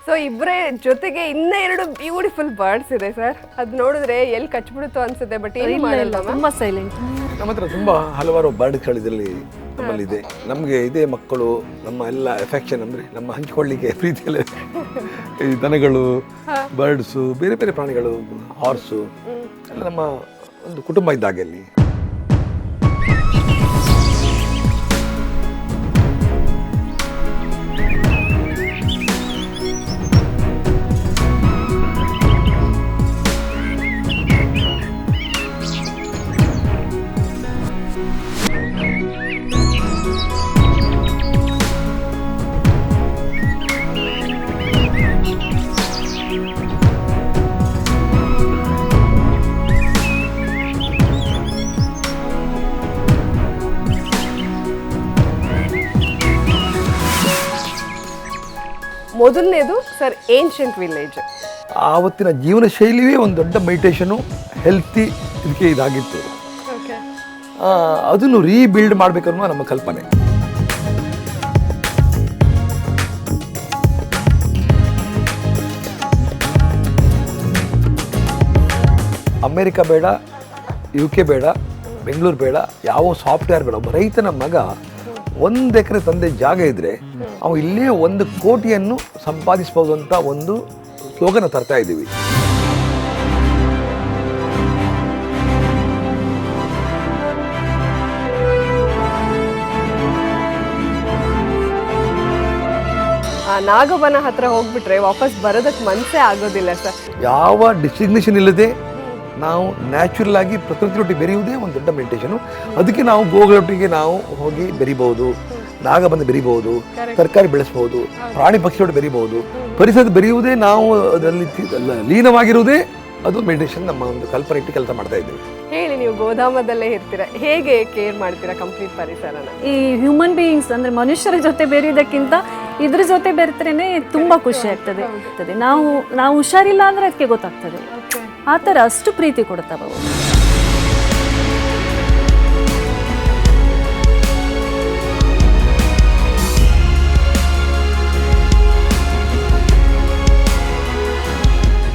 So ಇಬ್ಬರೇ ಜೊತೆಗೆ ಇನ್ನ 2 ಬ್ಯೂಟಿಫುಲ್ ಬರ್ಡ್ಸ್ ಇದೆ ಸರ್. ಅದು ನೋಡಿದ್ರೆ ಎಲ್ಲಿ ಕಚ್ಬಿಡುತ್ತೋ ಅನ್ಸುತ್ತೆ, ಬಟ್ ಏನು ಮಾಡಲ್ಲ, ತುಂಬಾ ಸೈಲೆಂಟ್. ನಮ್ಮ ಹತ್ರ ತುಂಬ ಹಲವಾರು ಬರ್ಡ್ಗಳು ಇದರಲ್ಲಿ ನಮ್ಮಲ್ಲಿದೆ. ನಮಗೆ ಇದೇ ಮಕ್ಕಳು, ನಮ್ಮ ಎಲ್ಲ ಎಫೆಕ್ಷನ್ ಅಂದರೆ ನಮ್ಮ ಹಂಚಿಕೊಳ್ಳಿಕ್ಕೆ ಪ್ರೀತಿಯಲ್ಲಿ ಈ ದನಗಳು, ಬರ್ಡ್ಸು, ಬೇರೆ ಬೇರೆ ಪ್ರಾಣಿಗಳು, ಹಾರ್ಸು ಎಲ್ಲ ನಮ್ಮ ಒಂದು ಕುಟುಂಬ ಇದ್ದಾಗೆ ಅಲ್ಲಿ. ಮೊದಲನೇದು ಸರ್ ಏನ್ಷಿಯಂಟ್ ವಿಲೇಜ್. ಆವತ್ತಿನ ಜೀವನ ಶೈಲಿಯೇ ಒಂದು ದೊಡ್ಡ ಮೆಡಿಟೇಷನು, ಹೆಲ್ತಿ ಇದಕ್ಕೆ ಇದಾಗಿತ್ತು. ಅದನ್ನು ರೀಬಿಲ್ಡ್ ಮಾಡಬೇಕನ್ನೋ ನಮ್ಮ ಕಲ್ಪನೆ. ಅಮೇರಿಕ ಬೇಡ, UK ಬೇಡ, ಬೆಂಗಳೂರು ಬೇಡ, ಯಾವ ಸಾಫ್ಟ್ವೇರ್ ಬೇಡ. ಒಬ್ಬ ರೈತನ ಮಗ 1 ಎಕರೆ ತಂದೆ ಜಾಗ ಇದ್ದರೆ ಅವು ಇಲ್ಲೇ 1 ಕೋಟಿಯನ್ನು ಸಂಪಾದಿಸ್ಬೋದು ಅಂತ ಒಂದು ಸ್ಲೋಗನ ತರ್ತಾ ಇದ್ದೀವಿ. ಆ ನಾಗವನ ಹತ್ರ ಹೋಗ್ಬಿಟ್ರೆ ವಾಪಸ್ ಬರೋದಕ್ಕೆ ಮನಸ್ಸೇ ಆಗೋದಿಲ್ಲ ಸರ್. ಯಾವ ಡಿಸಿಗ್ನೇಷನ್ ಇಲ್ಲದೆ ನಾವು ನ್ಯಾಚುರಲ್ ಆಗಿ ಪ್ರಕೃತಿಯೊಟ್ಟಿಗೆ ಬೆರೆಯುವುದೇ ಒಂದು ದೊಡ್ಡ ಮೆಡಿಟೇಷನು. ಅದಕ್ಕೆ ನಾವು ಗೋಗಳೊಟ್ಟಿಗೆ ನಾವು ಹೋಗಿ ಬೆರಿಬಹುದು, ನಾಗ ಬಂದು ಬೆರಿಬಹುದು, ತರಕಾರಿ ಬೆಳೆಸಬಹುದು, ಪ್ರಾಣಿ ಪಕ್ಷಿಯೊಟ್ಟು ಬೆರಿಬಹುದು. ಪರಿಸರದ ಬೆರೆಯುವುದೇ, ನಾವು ಅದರಲ್ಲಿ ಲೀನವಾಗಿರುವುದೇ ಅದು ಮೆಡಿಟೇಷನ್. ನಮ್ಮ ಒಂದು ಕಲ್ಪನೆ ಇಟ್ಟು ಕೆಲಸ ಮಾಡ್ತಾ ಇದ್ದೀವಿ. ಹೇಳಿ, ನೀವು ಗೋಧಾಮದಲ್ಲೇ ಇರ್ತೀರಾ, ಹೇಗೆ ಕೇರ್ ಮಾಡ್ತೀರಾ ಕಂಪ್ಲೀಟ್ ಪರಿಸರನ? ಈ ಹ್ಯೂಮನ್ ಬೀಯಿಂಗ್ಸ್ ಅಂದ್ರೆ ಮನುಷ್ಯರ ಜೊತೆ ಬೆರೆಯೋದಕ್ಕಿಂತ ಇದ್ರ ಜೊತೆ ಬೆರೆತ್ರೇನೆ ತುಂಬಾ ಖುಷಿ ಆಗ್ತದೆ. ನಾವು ಹುಷಾರಿಲ್ಲ ಅಂದ್ರೆ ಅದಕ್ಕೆ ಗೊತ್ತಾಗ್ತದೆ. ಆ ಥರ ಅಷ್ಟು ಪ್ರೀತಿ ಕೊಡ್ತಾವ.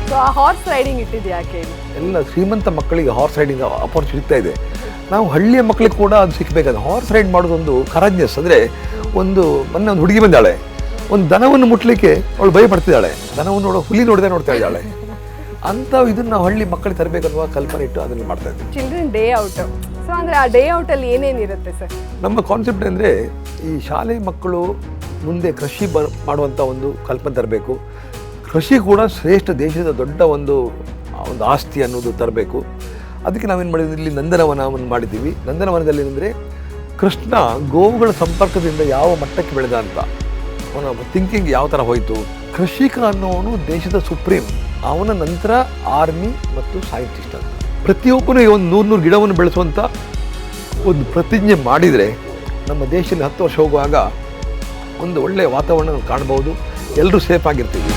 ಸೊ ಆ ಹಾರ್ಸ್ ರೈಡಿಂಗ್ ಇಟ್ಟಿದ್ದು ಯಾಕೆ? ಎಲ್ಲ ಶ್ರೀಮಂತ ಮಕ್ಕಳಿಗೆ ಹಾರ್ಸ್ ರೈಡಿಂಗ್ ಅಪರ್ಚುನಿಟಿ ಸಿಗ್ತಾ ಇದೆ. ನಾವು ಹಳ್ಳಿಯ ಮಕ್ಕಳಿಗೆ ಕೂಡ ಅದು ಸಿಗಬೇಕಾದ್ರೆ ಹಾರ್ಸ್ ರೈಡ್ ಮಾಡೋದೊಂದು ಕರಾಜ್ಞಸ್. ಅಂದರೆ ಮೊನ್ನೆ ಒಂದು ಹುಡುಗಿ ಬಂದಾಳೆ, ಒಂದು ದನವನ್ನು ಮುಟ್ಲಿಕ್ಕೆ ಅವಳು ಭಯ ಪಡ್ತಿದ್ದಾಳೆ. ದನವನ್ನು ಹುಲಿ ನೋಡ್ತಾ ಇದ್ದಾಳೆ. ಅಂತ ಇದನ್ನು ನಾವು ಹಳ್ಳಿ ಮಕ್ಕಳಿಗೆ ತರಬೇಕನ್ನುವ ಕಲ್ಪನೆ ಇಟ್ಟು ಅದನ್ನು ಮಾಡ್ತಾ ಇದ್ದೀವಿ. Children day out. ಸೊ ಅಂದರೆ ಆ ಡೇ ಔಟಲ್ಲಿ ಏನೇನಿರುತ್ತೆ ಸರ್? ನಮ್ಮ ಕಾನ್ಸೆಪ್ಟ್ ಅಂದರೆ ಈ ಶಾಲೆ ಮಕ್ಕಳು ಮುಂದೆ ಕೃಷಿ ಮಾಡುವಂಥ ಒಂದು ಕಲ್ಪನೆ ತರಬೇಕು. ಕೃಷಿ ಕೂಡ ಶ್ರೇಷ್ಠ ದೇಶದ ದೊಡ್ಡ ಒಂದು ಆಸ್ತಿ ಅನ್ನೋದು ತರಬೇಕು. ಅದಕ್ಕೆ ನಾವೇನು ಮಾಡಿದ್ವಿ, ಇಲ್ಲಿ ನಂದನವನವನ್ನು ಮಾಡಿದ್ದೀವಿ. ನಂದನವನದಲ್ಲಿ ಏನಂದರೆ ಕೃಷ್ಣ ಗೋವುಗಳ ಸಂಪರ್ಕದಿಂದ ಯಾವ ಮಟ್ಟಕ್ಕೆ ಬೆಳೆದ ಅಂತ ಅವನ ಥಿಂಕಿಂಗ್ ಯಾವ ಥರ ಹೋಯಿತು. ಕೃಷಿಕ ಅನ್ನೋವನು ದೇಶದ ಸುಪ್ರೀಂ, ಅವನ ನಂತರ ಆರ್ಮಿ ಮತ್ತು ಸೈಂಟಿಸ್ಟ್ ಅಂತ. ಪ್ರತಿಯೊಬ್ಬನು ಒಂದು 100 ಗಿಡವನ್ನು ಬೆಳೆಸುವಂಥ ಒಂದು ಪ್ರತಿಜ್ಞೆ ಮಾಡಿದರೆ ನಮ್ಮ ದೇಶದಲ್ಲಿ 10 ವರ್ಷ ಹೋಗುವಾಗ ಒಂದು ಒಳ್ಳೆಯ ವಾತಾವರಣ ಕಾಣ್ಬೋದು. ಎಲ್ಲರೂ ಸೇಫ್ ಆಗಿರ್ತೀವಿ.